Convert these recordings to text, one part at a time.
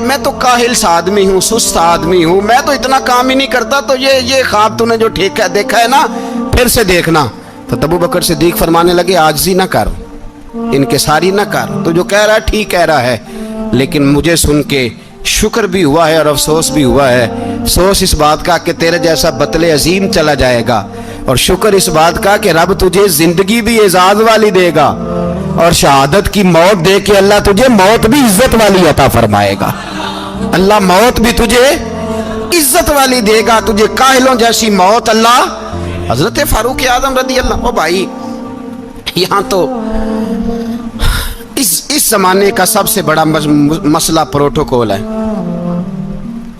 میں تو کاہل سا آدمی ہوں، سست آدمی ہوں، میں تو اتنا کام ہی نہیں کرتا، تو یہ خواب تو نے جو دیکھا ہے نا پھر سے دیکھنا۔ تو ابو بکر صدیق فرمانے لگے عاجزی نہ کر، انکساری نہ کر، تو جو کہہ رہا ہے ٹھیک کہہ رہا ہے، لیکن مجھے سن کے شکر بھی ہوا ہے اور افسوس بھی ہوا ہے۔ افسوس اس بات کا کہ تیرے جیسا بطل عظیم چلا جائے گا، اور شکر اس بات کا کہ رب تجھے زندگی بھی اعزاز والی دے گا، اور شہادت کی موت دے کے اللہ تجھے موت بھی عزت والی عطا فرمائے گا۔ اللہ موت بھی تجھے عزت والی دے گا، تجھے کاہلوں جیسی موت اللہ۔ حضرت فاروق اعظم رضی اللہ، او بھائی یہاں تو اس زمانے کا سب سے بڑا مسئلہ پروٹوکول ہے۔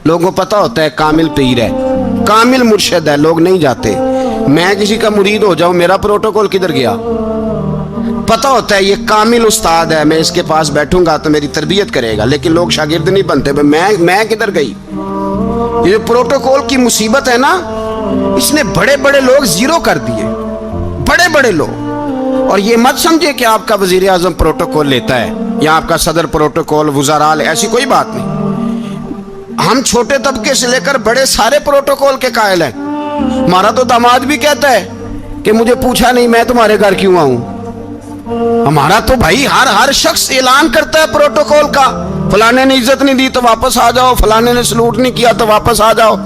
لوگوں پتہ ہوتا ہے کامل پیر ہے، کامل مرشد ہے، لوگ نہیں جاتے۔ میں کسی کا مرید ہو جاؤں، میرا پروٹوکول کدھر گیا؟ پتہ ہوتا ہے یہ کامل استاد ہے، میں اس کے پاس بیٹھوں گا تو میری تربیت کرے گا، لیکن لوگ شاگرد نہیں بنتے۔ میں کدھر گئی؟ یہ پروٹوکول کی مصیبت ہے نا، اس نے بڑے بڑے لوگ زیرو کر دیے، بڑے بڑے لوگ۔ اور یہ مت سمجھے کہ آپ کا وزیر اعظم پروٹوکول لیتا ہے یا آپ کا صدر پروٹوکول، وزراء، ایسی کوئی بات نہیں۔ ہم چھوٹے طبقے سے لے کر بڑے سارے پروٹوکول کے قائل ہیں۔ ہمارا تو داماد بھی کہتا ہے کہ مجھے پوچھا نہیں میں تمہارے گھر کیوں آؤں۔ ہمارا تو بھائی ہر شخص اعلان کرتا ہے پروٹوکول کا، فلانے نے عزت نہیں دی تو واپس آ جاؤ، فلانے نے سلوٹ نہیں کیا تو واپس آ جاؤ۔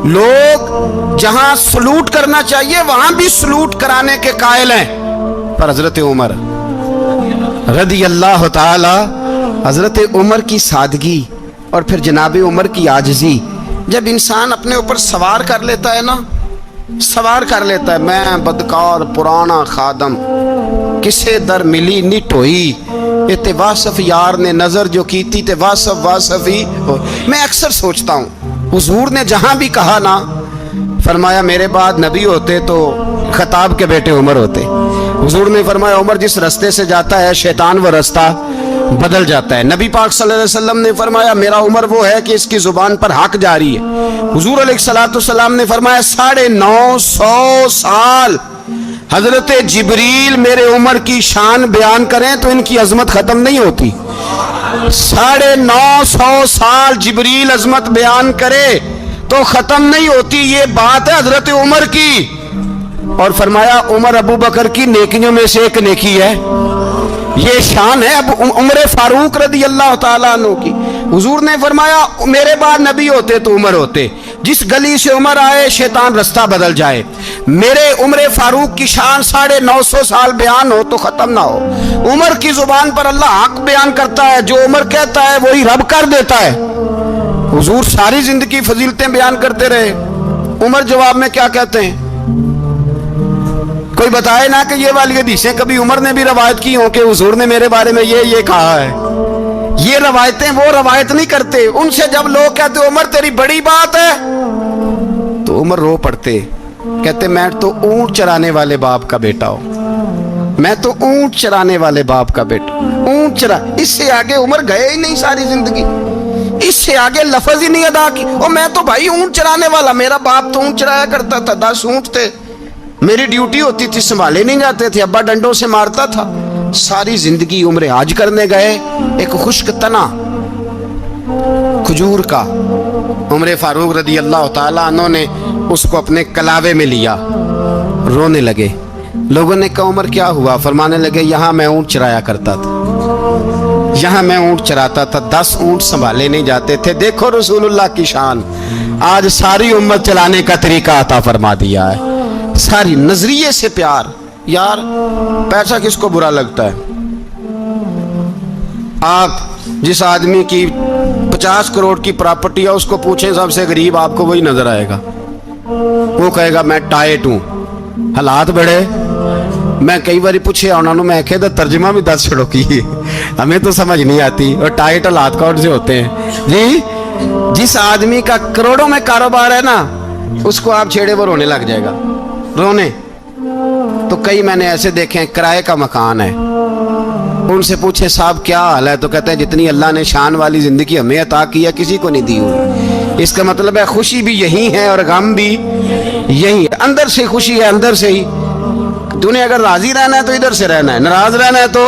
لوگ جہاں سلوٹ کرنا چاہیے وہاں بھی سلوٹ کرانے کے قائل ہیں۔ پر حضرت عمر رضی اللہ تعالی، حضرت عمر کی سادگی اور پھر جناب عمر کی عاجزی، جب انسان اپنے اوپر سوار کر لیتا ہے نا، سوار کر لیتا ہے، میں بدکار پرانا خادم، کسے در ملی نٹ ہوئی، تے واصف یار نے نظر جو کی تھی تے واصف ہی ہو۔ میں اکثر سوچتا ہوں حضور نے جہاں بھی کہا نا، فرمایا میرے بعد نبی ہوتے تو خطاب کے بیٹے عمر ہوتے۔ حضور نے فرمایا عمر جس رستے سے جاتا ہے شیطان وہ رستہ بدل جاتا ہے۔ نبی پاک صلی اللہ علیہ وسلم نے فرمایا میرا عمر وہ ہے کہ اس کی زبان پر حق جاری ہے۔ حضور علیہ الصلوۃ نے فرمایا 950 سال حضرت جبریل میرے عمر کی شان بیان کریں تو ان کی عظمت ختم نہیں ہوتی۔ 950 سال جبریل عظمت بیان کرے تو ختم نہیں ہوتی۔ یہ بات ہے حضرت عمر کی، اور فرمایا عمر ابو بکر کی نیکیوں میں سے ایک نیکی ہے، یہ شان ہے اب عمر فاروق رضی اللہ تعالیٰ عنہ کی۔ حضور نے فرمایا میرے بعد نبی ہوتے تو عمر ہوتے، جس گلی سے عمر آئے شیطان رستہ بدل جائے۔ میرے عمر فاروق کی شان 950 سال بیان ہو تو ختم نہ ہو۔ عمر کی زبان پر اللہ حق بیان کرتا ہے، جو عمر کہتا ہے وہی رب کر دیتا ہے۔ حضور ساری زندگی فضیلتیں بیان کرتے رہے، عمر جواب میں کیا کہتے ہیں؟ کوئی بتائے نا کہ یہ والی حدیثیں کبھی عمر نے بھی روایت کی ہوں کہ حضور نے میرے بارے میں یہ کہا ہے۔ یہ روایتیں وہ روایت نہیں کرتے، ان سے جب لوگ کہتے عمر تیری بڑی بات ہے تو عمر رو پڑتے، کہتے میں تو اونٹ چرانے والے باپ کا بیٹا ہوں، میں تو اونٹ چرانے والے باپ کا بیٹا، اونٹ چرا۔ اس سے آگے عمر گئے ہی نہیں ساری زندگی، اس سے آگے لفظ ہی نہیں ادا کی۔ اور میں تو بھائی اونٹ چرانے والا، میرا باپ تو اونٹ چرایا کرتا تھا، 10 اونٹ تھے، میری ڈیوٹی ہوتی تھی، سنبھالے نہیں جاتے تھے، ابا ڈنڈوں سے مارتا تھا۔ ساری زندگی عمر حج کرنے گئے، ایک خشک تنا کھجور کا عمر فاروق رضی اللہ تعالیٰ عنہ نے اس کو اپنے کلاوے میں لیا، رونے لگے۔ لوگوں نے کہا عمر کیا ہوا؟ فرمانے لگے یہاں میں اونٹ چرایا کرتا تھا، یہاں میں اونٹ چراتا تھا، 10 اونٹ سنبھالے نہیں جاتے تھے۔ دیکھو رسول اللہ کی شان، آج ساری امت چلانے کا طریقہ عطا فرما دیا ہے، ساری نظریے سے پیار۔ یار پیسہ کس کو برا لگتا ہے؟ آپ جس آدمی کی 50 کروڑ کی پراپرٹی ہے اس کو پوچھیں سب سے غریب، آپ کو وہی نظر آئے گا، وہ کہے گا میں ٹائٹ ہوں۔ حالات بڑے، میں کئی بار پوچھے انہوں نے، میں کہتا ترجمہ بھی 10 چھڑوں کی، ہمیں تو سمجھ نہیں آتی، اور ٹائٹ حالات کون سے ہوتے ہیں جی؟ جس آدمی کا کروڑوں میں کاروبار ہے نا، اس کو آپ چھیڑے وہ رونے لگ جائے گا، رونے۔ تو کئی میں نے ایسے دیکھے ہیں کرائے کا مکان ہے، ان سے پوچھے صاحب کیا حال ہے، تو کہتے ہیں جتنی اللہ نے شان والی زندگی ہمیں عطا کی ہے کسی کو نہیں دی ہوئی۔ اس کا مطلب ہے خوشی بھی یہی ہے اور غم بھی یہی ہے، اندر سے خوشی ہے، اندر سے ہی۔ تو نے اگر راضی رہنا ہے تو ادھر سے رہنا ہے، ناراض رہنا ہے تو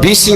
20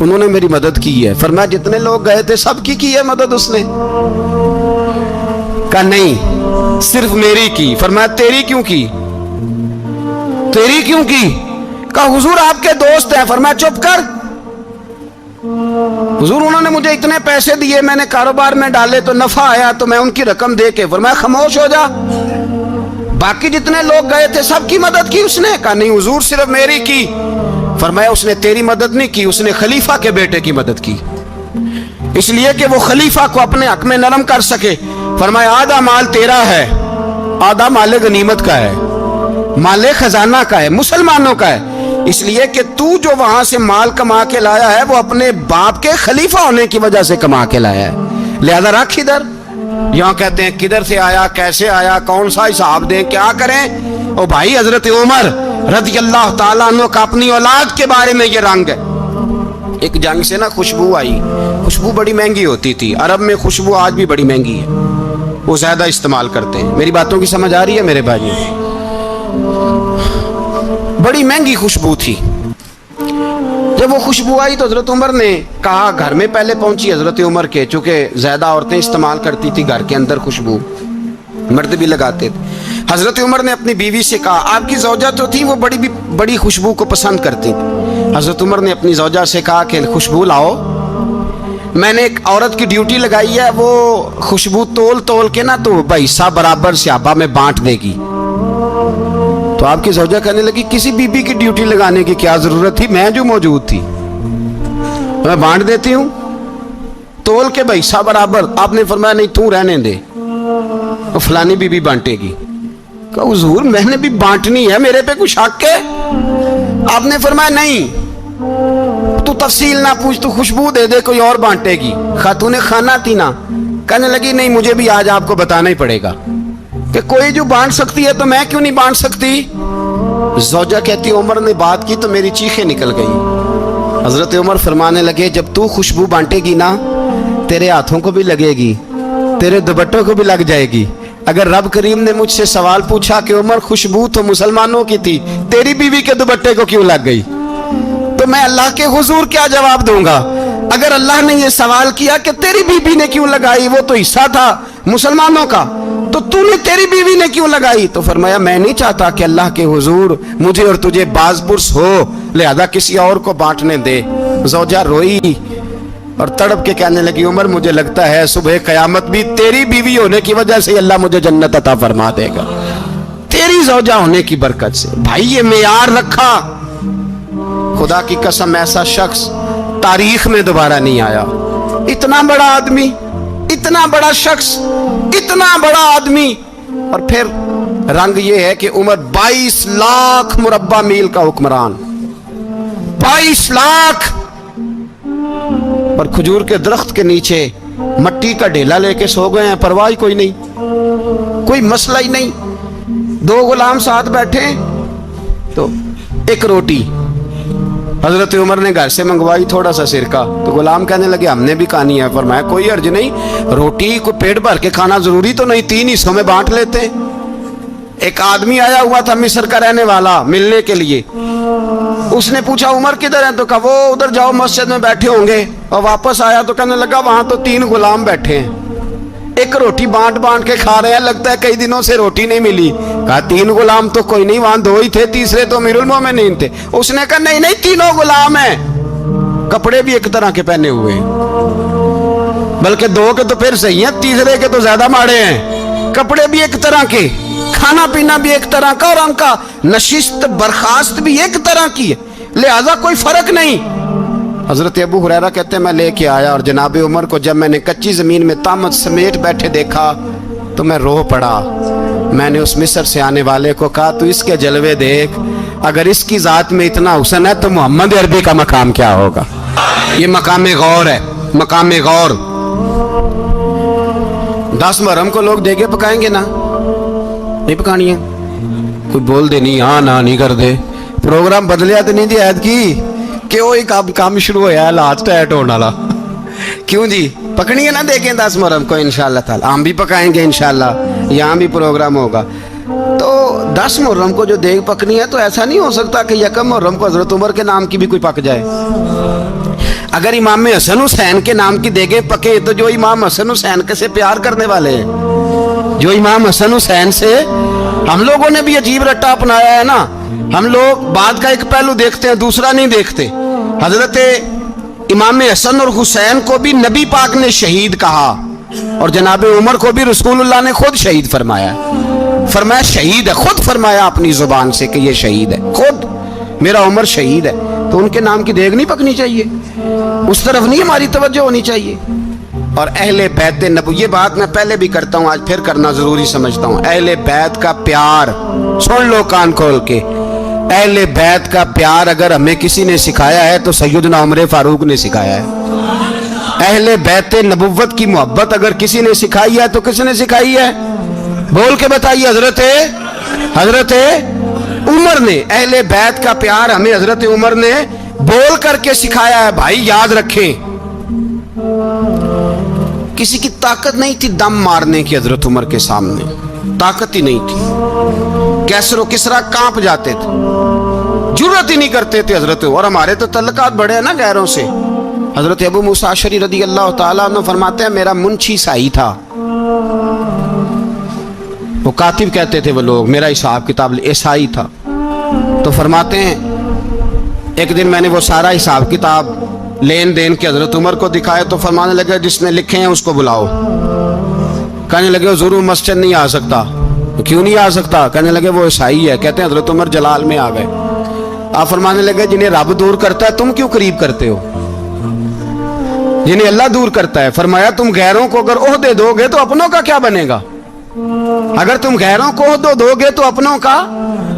انہوں نے میری مدد کی ہے. فرمایا جتنے لوگ گئے تھے سب کی ہے مدد اس نے؟ کہا نہیں صرف میری کی. فرمایا تیری کیوں کی؟ تیری کیوں کی؟ کہا حضور آپ کے دوست ہیں. فرمایا چپ کر حضور انہوں نے مجھے اتنے پیسے دیے, میں نے کاروبار میں ڈالے تو نفع آیا تو میں ان کی رقم دے کے. فرمایا خاموش ہو جا, باقی جتنے لوگ گئے تھے سب کی مدد کی اس نے؟ کہا نہیں حضور صرف میری کی. فرمایا اس نے تیری مدد نہیں کی, اس نے خلیفہ کے بیٹے کی مدد کی, اس لیے کہ وہ خلیفہ کو اپنے حق میں نرم کر سکے. فرمایا آدھا مال تیرا ہے, آدھا مال غنیمت کا ہے, مال خزانہ کا ہے, مسلمانوں کا ہے, اس لیے کہ تو جو وہاں سے مال کما کے لایا ہے وہ اپنے باپ کے خلیفہ ہونے کی وجہ سے کما کے لایا ہے, لہذا رکھ ادھر. یہاں کہتے ہیں کدھر سے آیا, کیسے آیا, کون سا حساب دیں, کیا کریں؟ او بھائی حضرت عمر رضی اللہ تعالیٰ عنہ کا اپنی اولاد کے بارے میں یہ رنگ ہے. ایک جنگ سے نا خوشبو آئی, خوشبو بڑی مہنگی ہوتی تھی, عرب میں خوشبو آج بھی بڑی مہنگی ہے, وہ زیادہ استعمال کرتے ہیں. میری باتوں کی سمجھ آ رہی ہے میرے بھائی؟ بڑی مہنگی خوشبو تھی. جب وہ خوشبو آئی تو حضرت عمر نے کہا, گھر میں پہلے پہنچی حضرت عمر کے, چونکہ زیادہ عورتیں استعمال کرتی تھی گھر کے اندر خوشبو, مرد بھی لگاتے تھے. حضرت عمر نے اپنی بیوی سے کہا, آپ کی زوجہ تو تھی وہ بڑی خوشبو کو پسند کرتی تھی. حضرت عمر نے اپنی زوجہ سے کہا کہ خوشبو لاؤ, میں نے ایک عورت کی ڈیوٹی لگائی ہے, وہ خوشبو تول کے نا تو حصہ برابر صحابہ میں بانٹ دے گی. تو آپ کی زوجہ کہنے لگی کسی بی بی کی ڈیوٹی لگانے کی کیا ضرورت تھی, میں جو موجود تھی میں بانٹ دیتی ہوں تول کے حصہ برابر. آپ نے فرمایا نہیں تو رہنے دے, فلانی بی بی بانٹے گی. کہا حضور میں نے بھی بانٹنی ہے, میرے پہ کچھ حق ہے؟ آپ نے فرمایا نہیں تو تفصیل نہ پوچھ, تو خوشبو دے دے, کوئی اور بانٹے گی. خاتون خانہ تھی نا, کہنے لگی نہیں مجھے بھی آج آپ کو بتانا ہی پڑے گا کہ کوئی جو بانٹ سکتی ہے تو میں کیوں نہیں بانٹ سکتی. زوجہ کہتی عمر نے بات کی تو میری چیخیں نکل گئی. حضرت عمر فرمانے لگے جب تو خوشبو بانٹے گی نا تیرے ہاتھوں کو بھی لگے گی, تیرے دوپٹوں کو بھی لگ جائے گی. اگر رب کریم نے مجھ سے سوال پوچھا کہ عمر خوشبو تو مسلمانوں کی تھی, تیری بیوی کے دوپٹے کو کیوں لگ گئی, تو میں اللہ کے حضور کیا جواب دوں گا؟ اگر اللہ نے یہ سوال کیا کہ تیری بیوی نے کیوں لگائی, وہ تو حصہ تھا مسلمانوں کا, تو تو نے تیری بیوی نے کیوں لگائی؟ تو فرمایا میں نہیں چاہتا کہ اللہ کے حضور مجھے اور تجھے باز پرس ہو, لہذا کسی اور کو بانٹنے دے. زوجہ روئی اور تڑپ کے کہنے لگی عمر مجھے لگتا ہے صبح قیامت بھی تیری بیوی ہونے کی وجہ سے اللہ مجھے جنت عطا فرما دے گا, تیری زوجہ ہونے کی برکت سے. بھائی یہ معیار رکھا, خدا کی قسم ایسا شخص تاریخ میں دوبارہ نہیں آیا. اتنا بڑا آدمی, اتنا بڑا شخص, اتنا بڑا آدمی, اور پھر رنگ یہ ہے کہ عمر 22 لاکھ مربع میل کا حکمران, 22 لاکھ, اور کھجور کے درخت کے نیچے مٹی کا ڈھیلا لے کے سو گئے ہیں, پرواہ کوئی نہیں, کوئی مسئلہ ہی نہیں. 2 غلام ساتھ بیٹھے تو ایک روٹی حضرت عمر نے گھر سے منگوائی, تھوڑا سا سرکہ, تو غلام کہنے لگے ہم نے بھی کھانی ہے. فرمایا کوئی حرج نہیں, روٹی کو پیٹ بھر کے کھانا ضروری تو نہیں, 3 حصوں میں بانٹ لیتے. ایک آدمی آیا ہوا تھا مصر کا رہنے والا ملنے کے لیے, اس نے پوچھا عمر کدھر ہیں, تو کہا وہ ادھر جاؤ مسجد میں بیٹھے ہوں گے. اور واپس آیا تو کہنے لگا وہاں تو 3 غلام بیٹھے ہیں, ایک روٹی بانٹ کے کھا رہے ہیں, لگتا ہے کئی دنوں سے روٹی نہیں ملی. کہا 3 غلام تو کوئی نہیں, وہاں 2 ہی تھے, تیسرے تو امیر المومنین تھے. اس نے کہا نہیں 3 غلام ہیں, کپڑے بھی ایک طرح کے پہنے ہوئے, بلکہ 2 کے تو پھر صحیح ہیں, تیسرے کے تو زیادہ ماڑے ہیں. کپڑے بھی ایک طرح کے, کھانا پینا بھی ایک طرح کا, اور ان کا نشست برخاست بھی ایک طرح کی ہے, لہذا کوئی فرق نہیں. حضرت ابو ہریرہ کہتے ہیں میں لے کے آیا, اور جناب عمر کو جب میں نے کچی زمین میں تامت سمیٹ بیٹھے دیکھا تو میں رو پڑا. میں نے اس مصر سے آنے والے کو کہا تو اس کے جلوے دیکھ, اگر اس کی ذات میں اتنا حسن ہے تو محمد عربی کا مقام کیا ہوگا. یہ مقام غور ہے, مقام غور. 10 محرم کو لوگ دیگے پکائیں گے نا, نہیں پکانی ہے, کوئی بول دے نہیں, ہاں نہ نہیں کر دے, پروگرام بدلیا تو نہیں دی عید کی کہ وہ ایک کام شروع ہوا ہے لات ٹائٹ ہونے والا. کیوں جی پکنی ہے نا, دیکھیں 10 محرم کو انشاءاللہ تعالی ہم بھی پکائیں گے انشاءاللہ, یہاں بھی پروگرام ہوگا. تو 10 محرم کو جو دیگ پکنی ہے تو ایسا نہیں ہو سکتا کہ 1 محرم کو حضرت عمر کے نام کی بھی کوئی پک جائے. اگر امام حسن حسین کے نام کی دیگیں پکے تو جو امام حسن حسین کے سے پیار کرنے والے ہیں، جو امام حسن حسین سے، ہم لوگوں نے بھی عجیب رٹا اپنایا ہے نا، ہم لوگ بات کا ایک پہلو دیکھتے ہیں دوسرا نہیں دیکھتے۔ حضرت امام حسن اور حسین کو بھی نبی پاک نے شہید کہا، اور جناب عمر کو بھی رسول اللہ نے خود شہید فرمایا، فرمایا شہید ہے، خود فرمایا اپنی زبان سے کہ یہ شہید ہے، خود میرا عمر شہید ہے۔ تو ان کے نام کی دیگ نہیں پکنی چاہیے، اس طرف نہیں ہماری توجہ ہونی چاہیے۔ اور اہل بیت نبوی، یہ بات میں پہلے بھی کرتا ہوں، آج پھر کرنا ضروری سمجھتا ہوں، اہل بیت کا پیار سن لو کان کھول کے، اہل بیت کا پیار اگر ہمیں کسی نے سکھایا ہے تو سیدنا عمر فاروق نے سکھایا ہے۔ اہل بیت نبوت کی محبت اگر کسی نے سکھائی ہے تو کس نے سکھائی ہے؟ بول کے بتائیے، حضرت عمر نے۔ اہل بیت کا پیار ہمیں حضرت عمر نے بول کر کے سکھایا ہے۔ بھائی یاد رکھیں، کسی کی طاقت نہیں تھی دم مارنے کی حضرت عمر کے سامنے، طاقت ہی نہیں تھی، کیسر و کسرا کانپ جاتے تھے، جرأت ہی نہیں کرتے تھے حضرت۔ اور ہمارے تو تعلقات بڑے ہیں نا غیروں سے۔ حضرت ابو موسیٰ اشعری رضی اللہ تعالیٰ عنہ فرماتے ہیں میرا منشی سائی تھا، وہ کاتب کہتے تھے وہ لوگ، میرا حساب کتاب عیسائی تھا۔ تو فرماتے ہیں ایک دن میں نے وہ سارا حساب کتاب لین دین کے حضرت عمر کو دکھائے تو فرمانے لگے جس نے لکھے ہیں اس کو بلاؤ۔ کہنے لگے ضرور مسجد نہیں آ سکتا۔ کیوں نہیں آ سکتا؟ کہنے لگے وہ عیسائی ہے۔ کہتے ہیں حضرت عمر جلال میں آ گئے۔ آپ فرمانے لگے جنہیں رب دور کرتا ہے تم کیوں قریب کرتے ہو؟ جنہیں اللہ دور کرتا ہے۔ فرمایا تم غیروں کو اگر عہدے دو گے تو اپنوں کا کیا بنے گا؟ اگر تم غیروں کو عہدے دو گے تو اپنوں کا،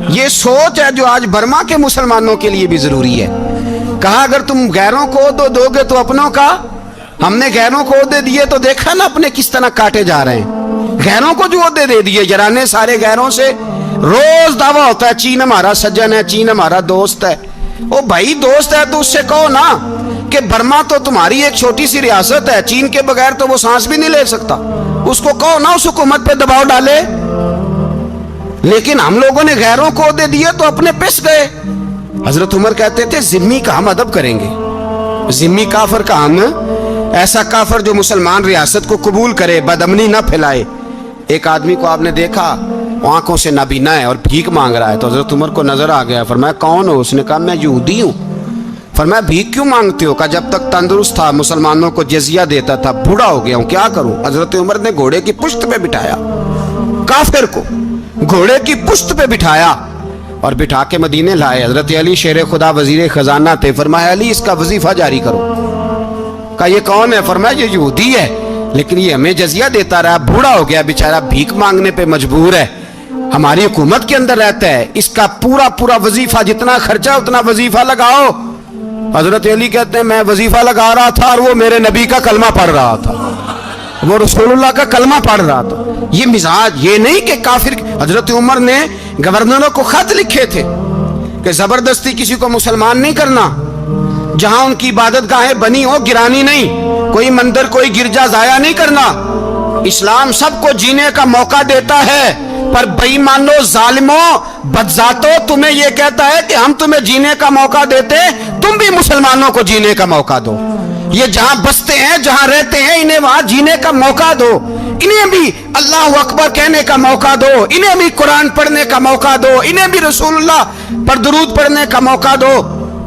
یہ سوچ ہے جو آج برما کے مسلمانوں کے لیے بھی ضروری ہے۔ کہا اگر تم غیروں کو عہدے دو گے تو اپنوں کا۔ ہم نے غیروں کو عہدے دیے تو دیکھا نا اپنے کس طرح کاٹے جا رہے ہیں۔ غیروں کو جو عہدے دے دیے یارانے سارے غیروں سے، روز دعویٰ ہوتا ہے چین ہمارا سجن ہے، چین ہمارا دوست ہے۔ او بھائی دوست ہے تو اس سے کہو نا کہ برما تو تمہاری ایک چھوٹی سی ریاست ہے، چین کے بغیر تو وہ سانس بھی نہیں لے سکتا، اس کو کہو نا اس حکومت پہ دباؤ ڈالے۔ لیکن ہم لوگوں نے غیروں کو عہدے دیے تو اپنے پس گئے۔ حضرت عمر کہتے تھے ذمی کا ہم ادب کریں گے، ذمی کافر کا ہم، ایسا کافر جو مسلمان ریاست کو قبول کرے، بدامنی نہ پھیلائے۔ ایک آدمی کو آپ نے دیکھا آنکھوں سے نابینا ہے اور بھیک مانگ رہا ہے، تو حضرت عمر کو نظر آ گیا، فرمایا کون ہو؟ اس نے کہا میں یہودی ہوں۔ فرمایا بھیک کیوں مانگتے ہو؟ کہا جب تک تندرست تھا مسلمانوں کو جزیہ دیتا تھا، بوڑھا ہو گیا ہوں کیا کروں؟ حضرت عمر نے گھوڑے کی پشت پہ بٹھایا، کافر کو گھوڑے کی پشت پہ بٹھایا اور بٹھا کے مدینے لائے۔ حضرت علی شیر خدا وزیر خزانہ تھے، فرمایا علی اس کا وظیفہ جاری کرو۔ کہا یہ کون ہے؟ فرمایا یہ یہودی ہے لیکن یہ ہمیں جزیہ دیتا رہا، بوڑھا ہو گیا بیچارہ، بھیک مانگنے پہ مجبور ہے، ہماری حکومت کے اندر رہتا ہے، اس کا پورا وظیفہ جتنا خرچہ اتنا وظیفہ لگاؤ۔ حضرت علی کہتے ہیں میں وظیفہ لگا رہا تھا اور وہ میرے نبی کا کلمہ پڑھ رہا تھا، وہ رسول اللہ کا کلمہ پڑھ رہا تھا۔ یہ مزاج، یہ نہیں کہ کافر۔ حضرت عمر نے گورنروں کو خط لکھے تھے کہ زبردستی کسی کو مسلمان نہیں کرنا، جہاں ان کی عبادت گاہیں بنی ہو گرانی نہیں، کوئی مندر کوئی گرجا ضائع نہیں کرنا۔ اسلام سب کو جینے کا موقع دیتا ہے، پر بے ایمانوں ظالموں بدذاتوں تمہیں یہ کہتا ہے کہ ہم تمہیں جینے کا موقع دیتے، تم بھی مسلمانوں کو جینے کا موقع دو۔ یہ جہاں بستے ہیں جہاں رہتے ہیں انہیں وہاں جینے کا موقع دو، انہیں بھی اللہ اکبر کہنے کا موقع دو، انہیں بھی قرآن پڑھنے کا موقع دو، انہیں بھی رسول اللہ پر درود پڑھنے کا موقع دو۔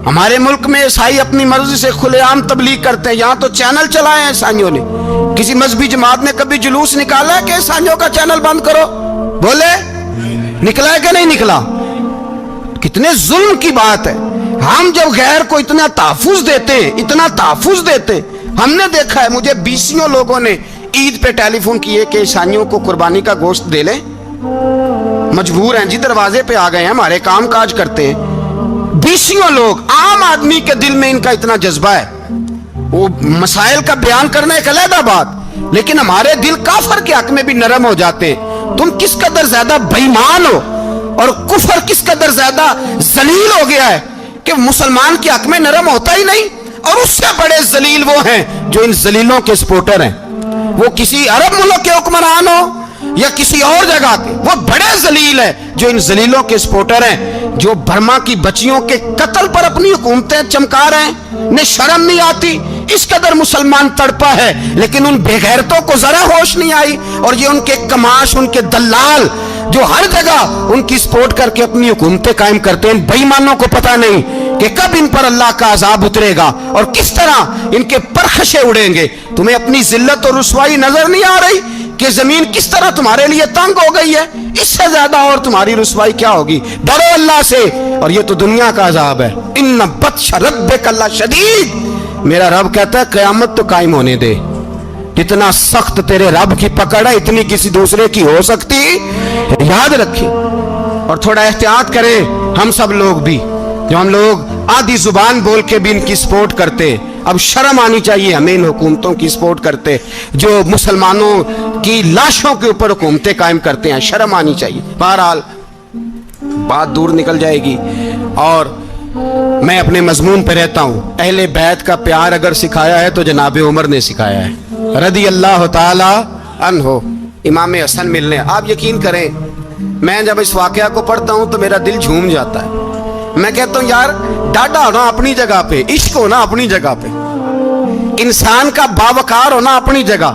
ہمارے ملک میں عیسائی اپنی مرضی سے کھلے عام تبلیغ کرتے ہیں، یہاں تو چینل چلائے ہیں عیسائیوں نے۔ کسی مذہبی جماعت نے کبھی جلوس نکالا ہے کہ عیسائیوں کا چینل بند کرو؟ بولے نکلا ہے کہ نہیں نکلا؟ کتنے ظلم کی بات ہے۔ ہم جب غیر کو اتنا تحفظ دیتے ہیں، اتنا تحفظ دیتے، ہم نے دیکھا ہے مجھے بیسیوں لوگوں نے عید پہ ٹیلی فون کیے کہ عیسائیوں کو قربانی کا گوشت دے لیں، مجبور ہیں جی، دروازے پہ آ گئے ہیں، ہمارے کام کاج کرتے ہیں۔ بیسیوں لوگ، عام آدمی کے دل میں ان کا اتنا جذبہ ہے، وہ مسائل کا بیان کرنا ایک علیحدہ بات، لیکن ہمارے دل کافر کے حق میں بھی نرم ہو جاتے ہیں۔ تم کس قدر زیادہ بے ایمان ہو اور کفر کس قدر زیادہ ذلیل ہو گیا ہے کہ مسلمان کے حق میں نرم ہوتا ہی نہیں۔ اور اس سے بڑے ذلیل وہ ہیں جو ان ذلیلوں کے سپورٹر ہیں، وہ کسی عرب ملک کے حکمران ہو یا کسی اور جگہ پہ، وہ بڑے ذلیل ہے جو ان ذلیلوں کے سپورٹر ہیں، جو برما کی بچیوں کے قتل پر اپنی حکومتیں چمکا رہے ہیں، انہیں شرم نہیں آتی. اس قدر مسلمان تڑپا ہے لیکن ان بے غیرتوں کو ذرا ہوش نہیں آئی. اور یہ ان کے کماش، ان کے دلال جو ہر جگہ ان کی سپورٹ کر کے اپنی حکومتیں قائم کرتے ہیں، بے ایمانوں کو پتہ نہیں کہ کب ان پر اللہ کا عذاب اترے گا اور کس طرح ان کے پرخشے اڑیں گے. تمہیں اپنی ذلت اور رسوائی نظر نہیں آ رہی کہ زمین کس طرح تمہارے لیے تنگ ہو گئی ہے؟ اس سے زیادہ اور تمہاری رسوائی کیا ہوگی؟ ڈرو اللہ سے. اور یہ تو دنیا کا عذاب ہے. ان بطش ربک لشدید. میرا رب کہتا ہے قیامت تو قائم ہونے دے. جتنا سخت تیرے رب کی پکڑ ہے اتنی کسی دوسرے کی ہو سکتی. یاد رکھیں اور تھوڑا احتیاط کریں ہم سب لوگ بھی، جو ہم لوگ آدھی زبان بول کے بھی ان کی سپورٹ کرتے. اب شرم آنی چاہیے ہمیں ان حکومتوں کی سپورٹ کرتے جو مسلمانوں کی لاشوں کے اوپر حکومتیں قائم کرتے ہیں. شرم آنی چاہیے. بہرحال بات دور نکل جائے گی اور میں اپنے مضمون پہ رہتا ہوں. اہل بیت کا پیار اگر سکھایا ہے تو جناب عمر نے سکھایا ہے رضی اللہ تعالی عنہ. امام حسن ملنے، آپ یقین کریں میں جب اس واقعہ کو پڑھتا ہوں تو میرا دل جھوم جاتا ہے. میں کہتا ہوں یار ڈاڈا ہونا اپنی جگہ پہ، عشق ہونا اپنی جگہ پہ، انسان کا باوقار ہونا اپنی جگہ.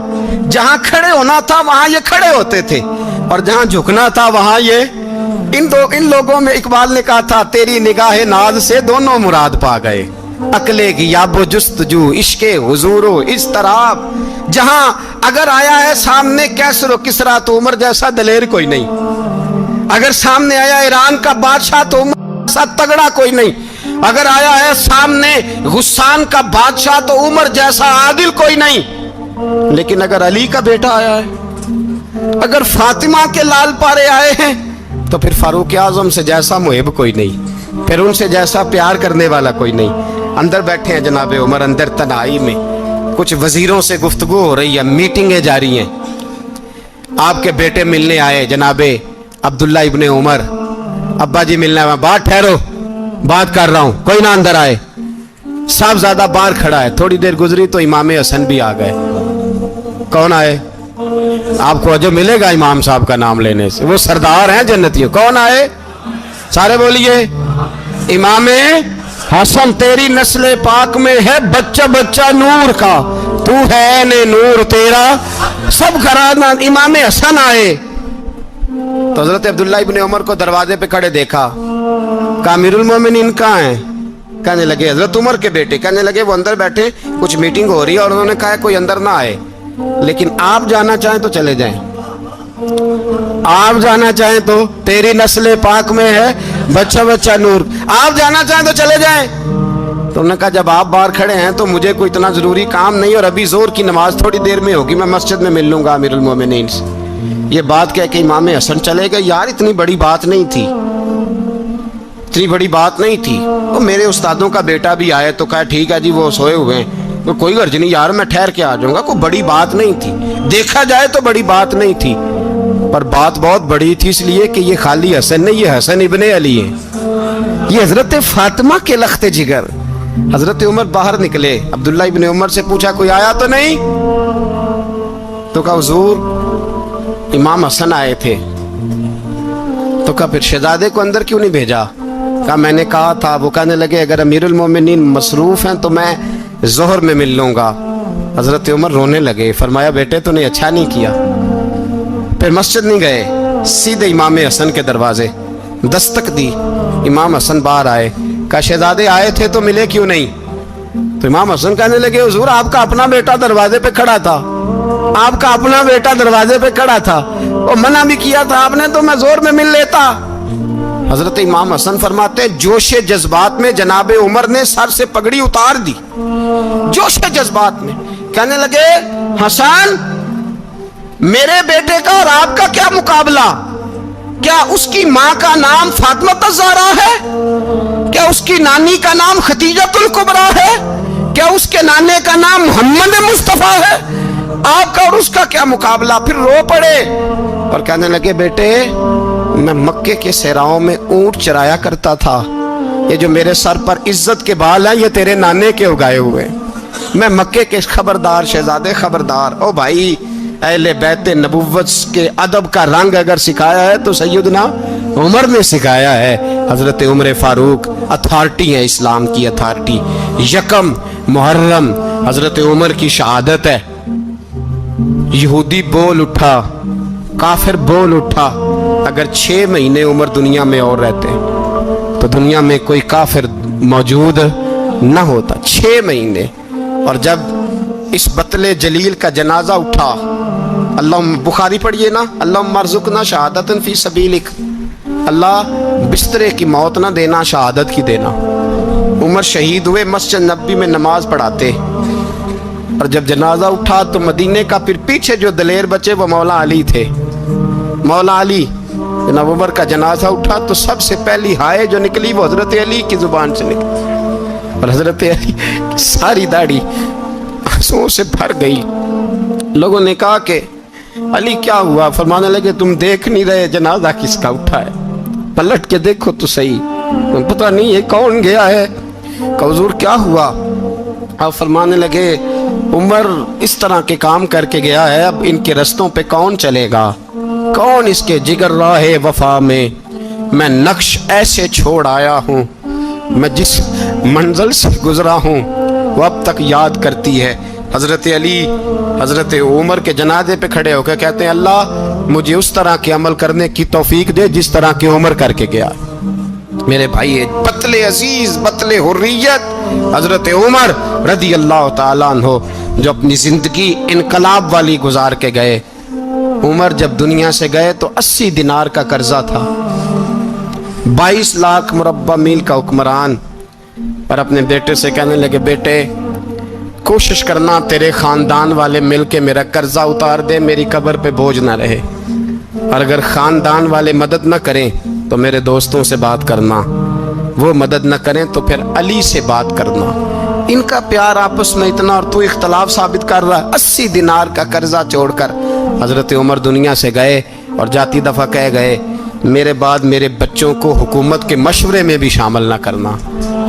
جہاں کھڑے ہونا تھا وہاں یہ کھڑے ہوتے تھے اور جہاں جھکنا تھا وہاں یہ ان لوگوں میں اقبال نے کہا تھا تیری نگاہ ناز سے دونوں مراد پا گئے. عقلے کی یاب و جستجو، عشق حضور و اضطراب. جہاں اگر آیا ہے سامنے کیسر و کسرا تو عمر جیسا دلیر کوئی نہیں. اگر سامنے آیا ایران کا بادشاہ تو عمر جیسا تگڑا کوئی نہیں. اگر آیا ہے سامنے غسان کا بادشاہ تو عمر جیسا عادل کوئی نہیں. لیکن اگر علی کا بیٹا آیا ہے، اگر فاطمہ کے لال پارے آئے ہیں تو پھر فاروق اعظم سے جیسا محب کوئی نہیں، پھر ان سے جیسا پیار کرنے والا کوئی نہیں. اندر بیٹھے ہیں جناب عمر، اندر تنہائی میں کچھ وزیروں سے گفتگو ہو رہی ہے، میٹنگیں جاری ہیں. آپ کے بیٹے ملنے آئے جناب عبداللہ ابن عمر. ابا جی ملنا ہے. بات ٹھہرو، بات کر رہا ہوں، کوئی نہ اندر آئے. صاحبزادہ باہر کھڑا ہے. تھوڑی دیر گزری تو امام حسن بھی آ گئے. کون آئے؟ آپ کو جو ملے گا امام صاحب کا نام لینے سے، وہ سردار ہیں جنتیوں. کون آئے؟ سارے بولیے. امام حسن. تیری نسل پاک میں ہے بچہ بچہ نور کا، تو ہے نے نور تیرا سب گھرانہ. امام حسن آئے تو حضرت عبداللہ ابن عمر کو دروازے پہ کھڑے دیکھا. کہا امیر المومنین کہاں ہیں؟ کہنے لگے حضرت عمر کے بیٹے. کہنے لگے وہ اندر بیٹھے، کچھ میٹنگ ہو رہی ہے اور انہوں نے کہا کوئی اندر نہ آئے، لیکن آپ جانا چاہیں تو چلے جائیں. آپ جانا چاہیں تو، تیری نسل پاک میں ہے بچہ بچہ نور، آپ جانا چاہیں تو چلے جائیں. تو انہوں نے کہا جب آپ باہر کھڑے ہیں تو مجھے کوئی اتنا ضروری کام نہیں، اور ابھی زور کی نماز تھوڑی دیر میں ہوگی، میں مسجد میں مل لوں گا امیر المومنین سے. یہ بات کہہ کہ امام حسن چلے گئے. یار اتنی بڑی بات نہیں تھی، اتنی بڑی بات نہیں تھی. وہ میرے استادوں کا بیٹا بھی آئے تو کہا ٹھیک ہے جی وہ سوئے ہوئے ہیں، تو کوئی غرض نہیں یار میں ٹھہر کے آ جاؤں گا. کوئی بڑی بات نہیں تھی، دیکھا جائے تو بڑی بات نہیں تھی، پر بات بہت بڑی تھی اس لیے کہ یہ خالی حسن نہیں، یہ حسن ابن علی ہے، یہ حضرت فاطمہ کے لخت جگر. حضرت عمر باہر نکلے. عبداللہ ابن عمر سے پوچھا کوئی آیا تو نہیں؟ تو کہا حضور امام حسن آئے تھے. تو کہا پھر شہزادے کو اندر کیوں نہیں بھیجا؟ کہا میں نے کہا تھا. وہ کہنے لگے اگر امیر المومنین مصروف ہیں تو میں ظہر میں مل لوں گا. حضرت عمر رونے لگے. فرمایا بیٹے تو نے اچھا نہیں کیا. پھر مسجد نہیں گئے، سیدھے امام حسن کے دروازے دستک دی. امام حسن باہر آئے. کہا شہزادے آئے تھے تو ملے کیوں نہیں؟ تو امام حسن کہنے لگے حضور آپ کا اپنا بیٹا دروازے پہ کھڑا تھا، آپ کا اپنا بیٹا دروازے پہ کھڑا تھا، وہ منع بھی کیا تھا آپ نے تو میں زور میں مل لیتا. حضرت امام حسن فرماتے جوش جذبات میں جناب عمر نے سر سے پگڑی اتار دی. جوش جذبات میں کہنے لگے حسن میرے بیٹے کا اور آپ کا کیا مقابلہ؟ کیا اس کی ماں کا نام فاطمہ الزہرا ہے؟ کیا اس کی نانی کا نام خدیجۃ الکبریٰ ہے؟ کیا اس کے نانے کا نام محمد مصطفیٰ ہے؟ آپ کا اور اس کا کیا مقابلہ؟ پھر رو پڑے اور کہنے لگے بیٹے میں مکے کے صحراؤں میں اونٹ چرایا کرتا تھا، یہ جو میرے سر پر عزت کے بال ہیں یہ تیرے نانے کے اگائے ہوئے. میں مکے کے خبردار شہزادے خبردار. او بھائی اہل بیت نبوت کے ادب کا رنگ اگر سکھایا ہے تو سیدنا عمر نے سکھایا ہے. حضرت عمر فاروق اتھارٹی ہے، اسلام کی اتھارٹی. یکم محرم حضرت عمر کی شہادت ہے. یہودی بول اٹھا، کافر بول اٹھا، اگر 6 مہینے عمر دنیا میں اور رہتے تو دنیا میں کوئی کافر موجود نہ ہوتا. 6 مہینے. اور جب اس بطل جلیل کا جنازہ اٹھا، اللہ بخاری پڑھیے نا، اللہم ارزقنا شہادتا فی سبیلک، اللہ بسترے کی موت نہ دینا، شہادت کی دینا. عمر شہید ہوئے، مسجد نبوی میں نماز پڑھاتے، اور جب جنازہ اٹھا تو مدینے کا پھر پیچھے جو دلیر بچے وہ مولا علی تھے. مولا علی، جناب عمر کا جنازہ اٹھا تو سب سے پہلی ہائے جو نکلی وہ حضرت علی کی زبان سے نکلی، اور حضرت علی کی ساری داڑھی آنسوؤں سے بھر گئی. لوگوں نے کہا کہ علی کیا ہوا؟ فرمانے لگے تم دیکھ نہیں رہے جنازہ کس کا اٹھا ہے؟ پلٹ کے دیکھو تو صحیح، پتہ نہیں یہ کون گیا ہے. کہ حضور کیا ہوا؟ آپ فرمانے لگے عمر اس طرح کے کام کر کے گیا ہے، اب ان کے رستوں پہ کون چلے گا؟ کون اس کے جگر راہ وفا میں نقش ایسے چھوڑ آیا ہوں، میں جس منزل سے گزرا ہوں وہ اب تک یاد کرتی ہے. حضرت علی حضرت عمر کے جنازے پہ کھڑے ہو کے کہتے ہیں اللہ مجھے اس طرح کے عمل کرنے کی توفیق دے جس طرح کی عمر کر کے گیا. میرے بھائی، بطل عزیز، بطل حریت حضرت عمر رضی اللہ تعالیٰ عنہ جو اپنی زندگی انقلاب والی گزار کے گئے. عمر جب دنیا سے گئے تو 80 دینار کا قرضہ تھا. 22 لاکھ مربع میل کا حکمران. اور اپنے بیٹے سے کہنے لگے بیٹے کوشش کرنا تیرے خاندان والے مل کے میرا قرضہ اتار دے، میری قبر پہ بوجھ نہ رہے. اور اگر خاندان والے مدد نہ کریں تو میرے دوستوں سے بات کرنا، وہ مدد نہ کریں تو پھر علی سے بات کرنا. ان کا پیار آپس میں اتنا، اور تو اختلاف ثابت کر رہا ہے. 80 دینار کا قرضہ چھوڑ کر حضرت عمر دنیا سے گئے، اور جاتی دفعہ کہہ گئے میرے بعد میرے بچوں کو حکومت کے مشورے میں بھی شامل نہ کرنا،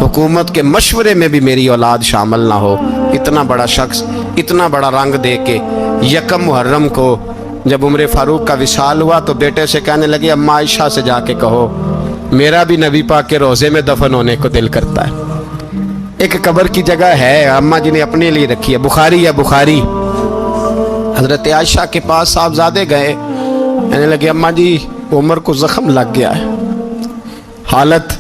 حکومت کے مشورے میں بھی میری اولاد شامل نہ ہو. اتنا بڑا شخص اتنا بڑا رنگ دے کے یکم محرم کو جب عمر فاروق کا وصال ہوا تو بیٹے سے کہنے لگے اماں عائشہ سے جا کے کہو میرا بھی نبی پاک کے روضے میں دفن ہونے کو دل کرتا ہے. ایک قبر کی جگہ ہے اماں جی نے اپنے لیے رکھی ہے، بخاری ہے بخاری. حضرت عائشہ کے پاس صاحبزادے گئے، کہنے لگے اماں جی عمر کو زخم لگ گیا ہے، حالت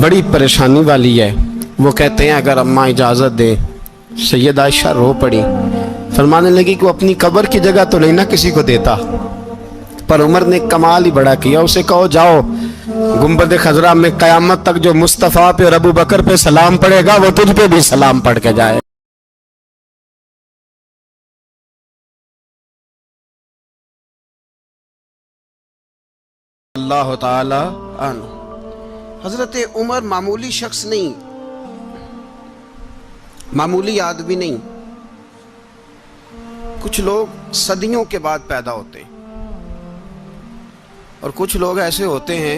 بڑی پریشانی والی ہے. وہ کہتے ہیں اگر اماں اجازت دے. سید عائشہ رو پڑی، فرمانے لگی کہ وہ اپنی قبر کی جگہ تو نہیں نہ کسی کو دیتا، پر عمر نے کمال ہی بڑا کیا. اسے کہو جاؤ گنبد خضرا میں قیامت تک جو مصطفیٰ پہ اور ابو بکر پہ سلام پڑے گا وہ تجھ پہ بھی سلام پڑھ کے جائے. اللہ تعالی عنہ. حضرت عمر معمولی شخص نہیں، معمولی آدمی نہیں. کچھ لوگ صدیوں کے بعد پیدا ہوتے ہیں، اور کچھ لوگ ایسے ہوتے ہیں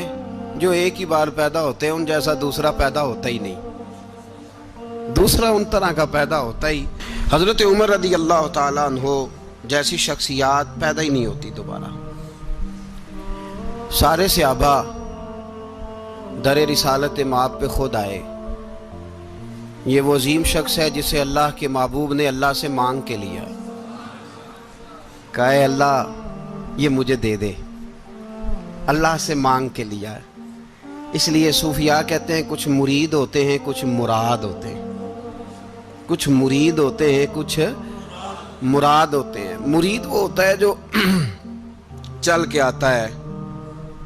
جو ایک ہی بار پیدا ہوتے ہیں، ان جیسا دوسرا پیدا ہوتا ہی نہیں، دوسرا ان طرح کا پیدا ہوتا ہی. حضرت عمر رضی اللہ تعالیٰ عنہ جیسی شخصیات پیدا ہی نہیں ہوتی دوبارہ. سارے صحابہ در رسالت مآب پہ خود آئے. یہ وہ عظیم شخص ہے جسے اللہ کے محبوب نے اللہ سے مانگ کے لیا، کہا اے اللہ یہ مجھے دے دے. اللہ سے مانگ کے لیا ہے. اس لیے صوفیاء کہتے ہیں کچھ مرید ہوتے ہیں کچھ مراد ہوتے ہیں، کچھ مرید ہوتے ہیں کچھ مراد ہوتے ہیں. مرید وہ ہوتا ہے جو چل کے آتا ہے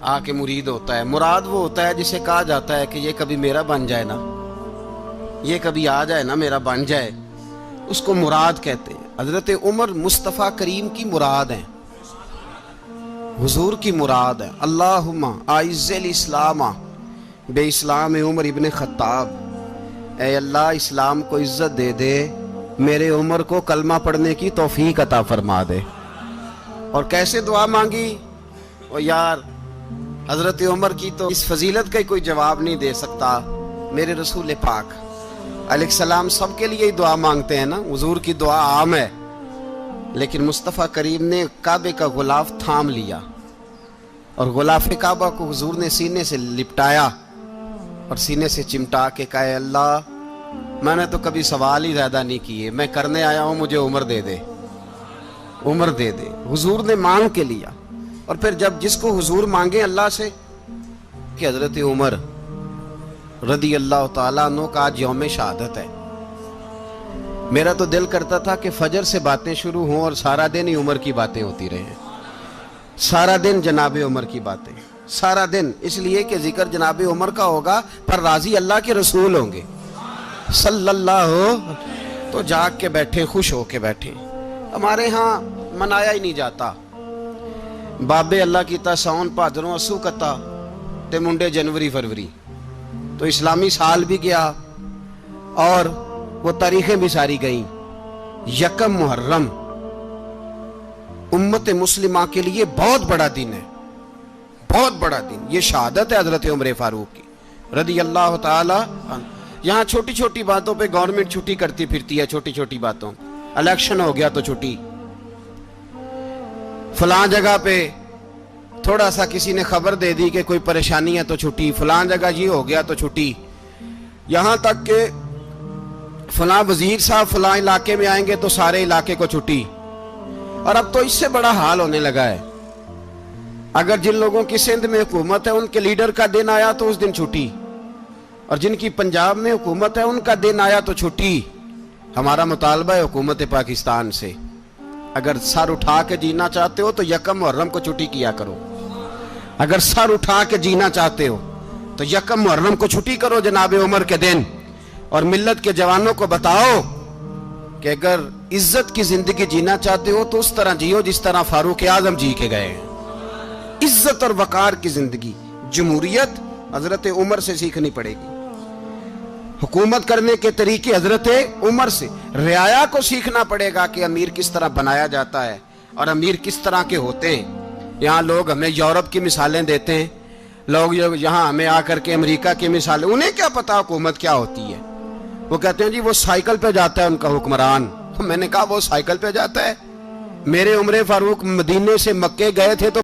آ کے مرید ہوتا ہے. مراد وہ ہوتا ہے جسے کہا جاتا ہے کہ یہ کبھی میرا بن جائے نا، یہ کبھی آ جائے نا میرا بن جائے، اس کو مراد کہتے ہیں. حضرت عمر مصطفیٰ کریم کی مراد ہیں، حضور کی مراد ہے. اللہم اعز الاسلام بے اسلام عمر ابن خطاب. اے اللہ اسلام کو عزت دے دے، میرے عمر کو کلمہ پڑھنے کی توفیق عطا فرما دے. اور کیسے دعا مانگی؟ او یار حضرت عمر کی تو اس فضیلت کا کوئی جواب نہیں دے سکتا. میرے رسول پاک علیہ السلام سب کے لیے ہی دعا مانگتے ہیں نا، حضور کی دعا عام ہے. لیکن مصطفیٰ کریم نے کعبے کا غلاف تھام لیا اور غلاف کعبہ کو حضور نے سینے سے لپٹایا اور سینے سے چمٹا کے کہا اے اللہ میں نے تو کبھی سوال ہی زیادہ نہیں کیے، میں کرنے آیا ہوں، مجھے عمر دے دے، عمر دے دے۔ حضور نے مانگ کے لیا، اور پھر جب جس کو حضور مانگے اللہ سے کہ حضرت عمر رضی اللہ تعالیٰ عنہ کا آج یوم شہادت ہے، میرا تو دل کرتا تھا کہ فجر سے باتیں شروع ہوں اور سارا دن ہی عمر کی باتیں ہوتی رہیں، سارا دن جناب عمر کی باتیں، سارا دن، اس لیے کہ ذکر جناب عمر کا ہوگا پر راضی اللہ کے رسول ہوں گے صلی اللہ تو جاگ کے بیٹھے، خوش ہو کے بیٹھے۔ ہمارے ہاں منایا ہی نہیں جاتا، بابے اللہ کی تا ساؤن بھادروں اسو کتا تے منڈے جنوری فروری، تو اسلامی سال بھی گیا اور وہ تاریخیں بھی ساری گئیں۔ یکم محرم امت مسلمہ کے لیے بہت بڑا دن ہے، بہت بڑا دن، یہ شہادت ہے حضرت عمر فاروق کی رضی اللہ تعالی عنہ۔ یہاں چھوٹی چھوٹی باتوں پہ گورنمنٹ چھٹی کرتی پھرتی ہے، چھوٹی چھوٹی باتوں، الیکشن ہو گیا تو چھٹی، فلاں جگہ پہ تھوڑا سا کسی نے خبر دے دی کہ کوئی پریشانی ہے تو چھٹی، فلاں جگہ یہ ہو گیا تو چھٹی، یہاں تک کہ فلاں وزیر صاحب فلاں علاقے میں آئیں گے تو سارے علاقے کو چھٹی۔ اور اب تو اس سے بڑا حال ہونے لگا ہے، اگر جن لوگوں کی سندھ میں حکومت ہے ان کے لیڈر کا دن آیا تو اس دن چھٹی، اور جن کی پنجاب میں حکومت ہے ان کا دن آیا تو چھٹی۔ ہمارا مطالبہ ہے حکومت پاکستان سے، اگر سر اٹھا کے جینا چاہتے ہو تو یکم محرم کو چھٹی کیا کرو، اگر سر اٹھا کے جینا چاہتے ہو تو یکم محرم کو چھٹی کرو جناب عمر کے دن، اور ملت کے جوانوں کو بتاؤ کہ اگر عزت کی زندگی جینا چاہتے ہو تو اس طرح جیو جس طرح فاروق اعظم جی کے گئے ہیں، عزت اور وقار کی زندگی۔ جمہوریت حضرت عمر سے سیکھنی پڑے گی، حکومت کرنے کے طریقے حضرت عمر سے، رعایا کو سیکھنا پڑے گا کہ امیر کس طرح بنایا جاتا ہے اور امیر کس طرح کے ہوتے ہیں۔ یہاں لوگ ہمیں یورپ کی مثالیں دیتے ہیں، لوگ یہاں ہمیں آ کر کے امریکہ کی مثالیں، انہیں کیا پتا حکومت کیا ہوتی ہے، وہ کہتے ہیں جی وہ سائیکل پہ جاتا ہے ان کا حکمران۔ میں نے کہا وہ سائیکل پہ جاتا ہے؟ میرے عمر فاروق مدینے سے مکے گئے تھے تو